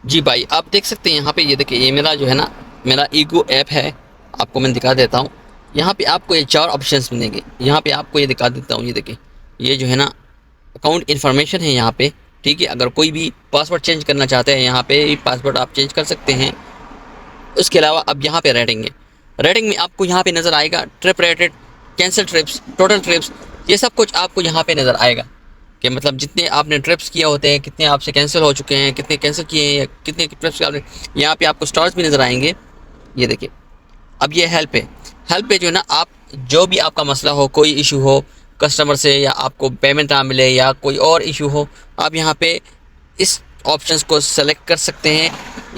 जी भाई, आप देख सकते हैं यहाँ पे, ये देखिए, ये मेरा जो है ना, मेरा ईगो ऐप है। आपको मैं दिखा देता हूँ। यहाँ पे आपको ये 4 ऑप्शंस मिलेंगे। यहाँ पे आपको ये दिखा देता हूँ, ये देखिए, ये जो है ना अकाउंट इन्फॉर्मेशन है यहाँ पे। ठीक है, अगर कोई भी पासवर्ड चेंज करना चाहते हैं, यहाँ पे पासवर्ड आप चेंज कर सकते हैं। उसके अलावा अब यहाँ पे रेटिंग है। रेटिंग में आपको यहाँ पे नज़र आएगा trip rated, cancel trips, total trips, ये सब कुछ आपको यहाँ पे नज़र आएगा कि मतलब जितने आपने ट्रिप्स किए होते हैं, कितने आपसे कैंसिल हो चुके हैं, कितने कैंसिल किए हैं, कितने ट्रिप्स आपने। यहाँ पे आपको स्टार्स भी नज़र आएंगे। ये देखिए, अब ये हेल्प है। हेल्प पे जो है ना, आप जो भी आपका मसला हो, कोई इशू हो कस्टमर से, या आपको पेमेंट ना मिले, या कोई और इशू हो, आप यहाँ पे इस ऑप्शंस को सेलेक्ट कर सकते हैं।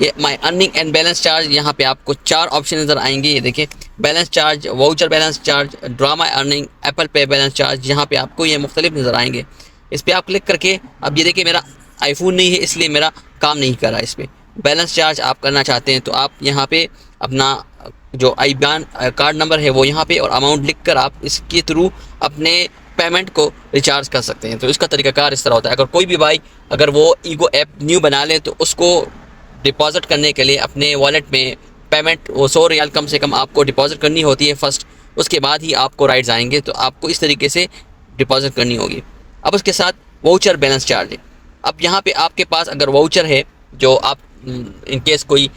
ये my earning and balance charge, यहाँ पे आपको 4 ऑप्शन नज़र आएंगे। ये देखिए, balance charge, voucher balance charge, draw my earning, Apple पे बैलेंस चार्ज, यहाँ पे आपको ये मुख्तलिफ नज़र आएंगे। इस पर आप क्लिक करके, अब ये देखिए, मेरा आईफोन नहीं है इसलिए मेरा काम नहीं कर रहा। इस पर बैलेंस चार्ज आप करना चाहते हैं तो आप यहाँ पे अपना जो आईबान कार्ड नंबर है वो यहाँ पे और अमाउंट लिखकर आप इसके थ्रू अपने पेमेंट को रिचार्ज कर सकते हैं। तो इसका तरीकाकार इस तरह होता है। अगर कोई भी भाई, अगर वो ईगो ऐप न्यू बना ले, तो उसको डिपॉजिट करने के लिए अपने वॉलेट में पेमेंट, वो 100 रियाल कम से कम आपको डिपॉजिट करनी होती है फर्स्ट। उसके बाद ही आपको राइड्स आएंगे। तो आपको इस तरीके से डिपॉजिट करनी होगी। अब उसके साथ वाउचर बैलेंस चार्ज है। अब यहाँ पे आपके पास अगर वाउचर है, जो आप इन केस कोई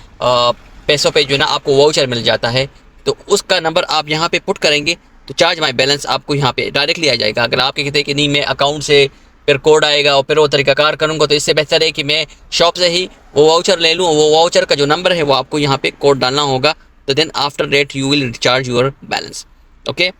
पैसों पे जो है ना आपको वाउचर मिल जाता है, तो उसका नंबर आप यहाँ पे पुट करेंगे तो चार्ज माई बैलेंस आपको यहाँ पे डायरेक्टली आ जाएगा। अगर आप कहते हैं कि नहीं, मैं अकाउंट से फिर कोड आएगा और फिर वो तरीकाकार करूँगा, तो इससे बेहतर है कि मैं शॉप से ही वो वाउचर ले लूँ। वो वाउचर का जो नंबर है वो आपको यहाँ पे कोड डालना होगा। तो then after that you will recharge your balance. Okay,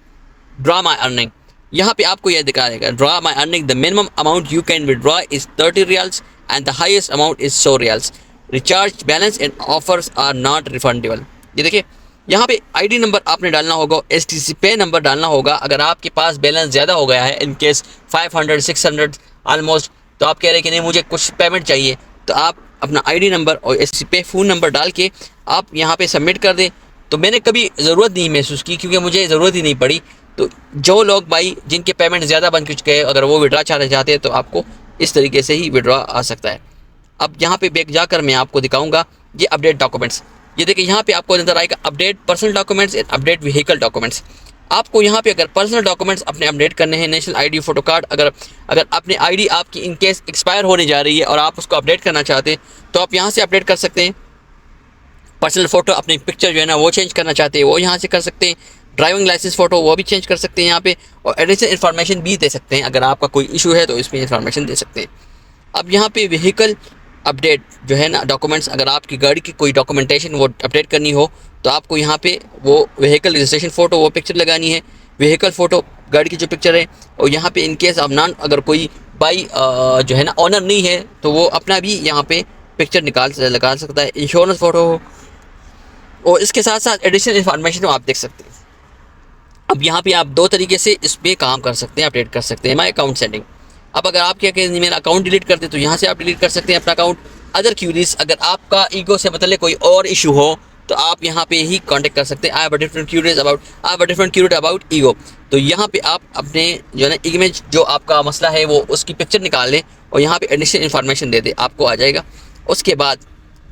draw my earning, यहाँ पे आपको यह दिखा देगा, draw my earning, the minimum amount you can withdraw is 30 reals and the highest amount is 100 reals. Recharge balance and offers are not refundable. ये देखिए, यहाँ पे आईडी नंबर आपने डालना होगा, एसटीसी पे नंबर डालना होगा। अगर आपके पास बैलेंस ज़्यादा हो गया है, इन केस 500 600 ऑलमोस्ट, तो आप कह रहे हैं कि नहीं मुझे कुछ पेमेंट चाहिए, तो आप अपना आईडी नंबर और एसटीसी पे फ़ोन नंबर डाल के आप यहाँ पे सबमिट कर दें। तो मैंने कभी ज़रूरत नहीं महसूस की, क्योंकि मुझे ज़रूरत ही नहीं पड़ी। तो जो लोग भाई जिनके पेमेंट ज़्यादा बन चुके हैं, अगर वो विड्रा चाहते हैं तो आपको इस तरीके से ही विड्रा आ सकता है। अब यहाँ पे बैक जाकर मैं आपको दिखाऊंगा ये अपडेट डॉक्यूमेंट्स। ये देखिए, यहाँ पे आपको नजर आएगा update personal documents and update vehicle documents. आपको यहाँ पे अगर पर्सनल डॉक्यूमेंट्स अपने अपडेट करने हैं, नेशनल आईडी, फोटो कार्ड, अगर अगर अपनी आईडी आपकी इन केस एक्सपायर होने जा रही है और आप उसको अपडेट करना चाहते हैं तो आप यहाँ से अपडेट कर सकते हैं। पर्सनल फ़ोटो, अपनी पिक्चर जो है ना वो चेंज करना चाहते हैं वो यहाँ से कर सकते हैं। ड्राइविंग लाइसेंस फ़ोटो वो भी चेंज कर सकते हैं यहाँ पे, और एडिशनल इन्फॉर्मेशन भी दे सकते हैं। अगर आपका कोई इशू है तो इसमें इन्फॉर्मेशन दे सकते हैं। अब यहाँ पे व्हीकल अपडेट जो है ना डॉक्यूमेंट्स, अगर आपकी गाड़ी की कोई डॉक्यूमेंटेशन वो अपडेट करनी हो तो आपको यहाँ पे वो व्हीकल रजिस्ट्रेशन फ़ोटो वो पिक्चर लगानी है, व्हीकल फ़ोटो गाड़ी की जो पिक्चर है। और यहाँ पे इन केस आप नॉन, अगर कोई बाई जो है ना ऑनर नहीं है तो वो अपना भी यहाँ पे पिक्चर लगा सकता है, इंश्योरेंस फ़ोटो हो। और इसके साथ साथ एडिशनल इन्फॉर्मेशन आप देख सकते हैं। अब यहाँ पे आप 2 तरीके से इस पर काम कर सकते हैं, अपडेट कर सकते हैं। माई अकाउंट सेटिंग, अब अगर आप क्या कहें मेरा अकाउंट डिलीट कर दे तो यहाँ से आप डिलीट कर सकते हैं अपना अकाउंट। अदर क्यूरीज, अगर आपका ईगो से मतलब कोई और इशू हो तो आप यहाँ पे ही कांटेक्ट कर सकते हैं। I have a different queries about ego. तो यहाँ पे आप अपने जो है ना इमेज, जो आपका मसला है वो उसकी पिक्चर निकाल लें और यहाँ पे एडिशनल इन्फॉर्मेशन दे दें, आपको आ जाएगा। उसके बाद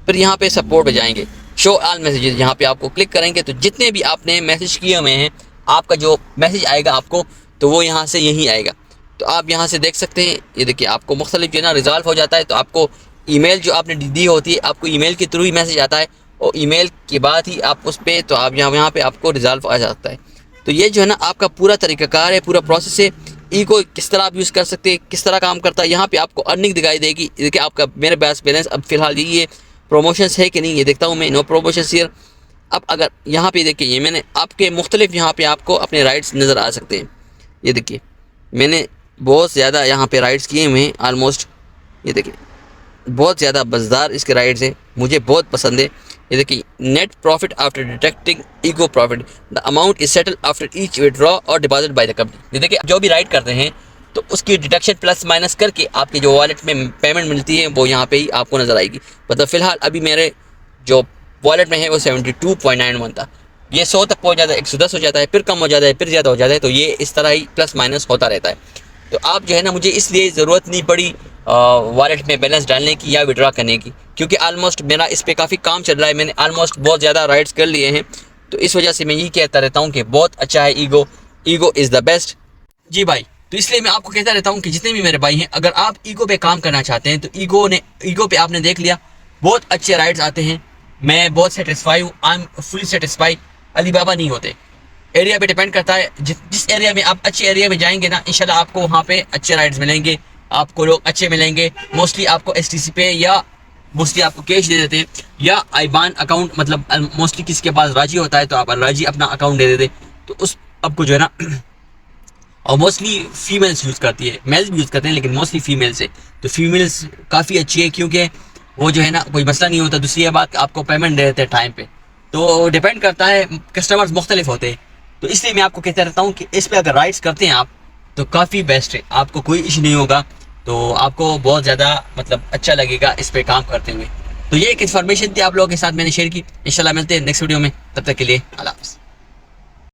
फिर यहाँ पे सपोर्ट पे जाएंगे, शो ऑल मैसेजेस, यहाँ पे आपको क्लिक करेंगे तो जितने भी आपने मैसेज किए हुए हैं, आपका जो मैसेज आएगा आपको, तो वो यहाँ से यहीं आएगा। तो आप यहाँ से देख सकते हैं। ये देखिए, आपको मुख्तलिफ जो है ना रिजॉल्व हो जाता है। तो आपको ईमेल जो आपने दी होती है, आपको ईमेल के थ्रू ही मैसेज आता है और ईमेल के बाद ही आप उस पर, तो आप यहाँ पे आपको रिजॉल्व आ जाता है। तो ये जो है ना आपका पूरा तरीक़ाकार है, पूरा प्रोसेस है। ईगो किस तरह आप यूज़ कर सकते हैं, किस तरह काम करता है। यहाँ पे आपको अर्निंग दिखाई देगी। देखिए, आपका मेरे पास बैलेंस अब फिलहाल यही है। प्रोमोशंस है कि नहीं ये देखता हूँ मैं, नो प्रोमोशंस हियर। अब अगर यहाँ पे देखिए, ये मैंने आपके मुख्तलिफ यहाँ पे आपको अपने राइट्स नज़र आ सकते हैं। ये देखिए, मैंने बहुत ज़्यादा यहाँ पे राइड्स किए हुए हैं ऑलमोस्ट। ये देखिए, बहुत ज़्यादा मज़ेदार इसके राइड्स हैं, मुझे बहुत पसंद है। ये देखिए, net profit after detecting ego profit, the amount is settle after each withdraw और डिपॉजिट बाय द कंपनी। ये देखिए, जो भी राइड करते हैं तो उसकी डिडक्शन प्लस माइनस करके आपके जो वॉलेट में पेमेंट मिलती है वो यहाँ पे ही आपको नज़र आएगी। मतलब फ़िलहाल अभी मेरे जो वॉलेट में है वो 72.91 था। ये 100 तक पहुँच जाता है, 110 हो जाता है, फिर कम हो जाता है, फिर ज़्यादा हो जाता है। तो ये इस तरह ही प्लस माइनस होता रहता है। तो आप जो है ना, मुझे इसलिए ज़रूरत नहीं पड़ी वॉलेट में बैलेंस डालने की या विड्रॉ करने की, क्योंकि ऑलमोस्ट मेरा इस पर काफ़ी काम चल रहा है, मैंने ऑलमोस्ट बहुत ज़्यादा राइड्स कर लिए हैं। तो इस वजह से मैं यही कहता रहता हूँ कि बहुत अच्छा है ego, ego is the best. जी भाई, तो इसलिए मैं आपको कहता रहता हूँ कि जितने भी मेरे भाई हैं, अगर आप ईगो पे काम करना चाहते हैं तो ईगो पे आपने देख लिया, बहुत अच्छे राइड्स आते हैं। मैं बहुत सेटिस्फाई हूँ, I am fully satisfy. Ali Baba नहीं होते, एरिया पे डिपेंड करता है। जिस एरिया में आप अच्छे एरिया में जाएंगे ना, इंशाल्लाह आपको वहाँ पे अच्छे राइड्स मिलेंगे, आपको लोग अच्छे मिलेंगे। मोस्टली आपको STC पे या मोस्टली आपको कैश दे देते हैं, या आईबान अकाउंट, मतलब मोस्टली किसी के पास राजी होता है तो आप राजी अपना अकाउंट दे देते, तो उस आपको जो है ना, और मोस्टली फीमेल्स यूज़ करती है, मेल्स भी यूज़ करते हैं लेकिन मोस्टली फीमेल्स है। तो फीमेल्स काफ़ी अच्छी है, क्योंकि वो जो है ना कोई मसला नहीं होता। दूसरी बात, आपको पेमेंट दे देते हैं टाइम पे। तो डिपेंड करता है, कस्टमर्स मुख्तलिफ होते हैं। तो इसलिए मैं आपको कहता रहता हूँ कि इस पर अगर राइड्स करते हैं आप तो काफ़ी बेस्ट है, आपको कोई इशू नहीं होगा। तो आपको बहुत ज़्यादा मतलब अच्छा लगेगा इस पर काम करते हुए। तो ये एक इन्फॉर्मेशन थी आप लोगों के साथ मैंने शेयर की। इंशाल्लाह मिलते हैं नेक्स्ट वीडियो में, तब तक के लिए अल्लाह।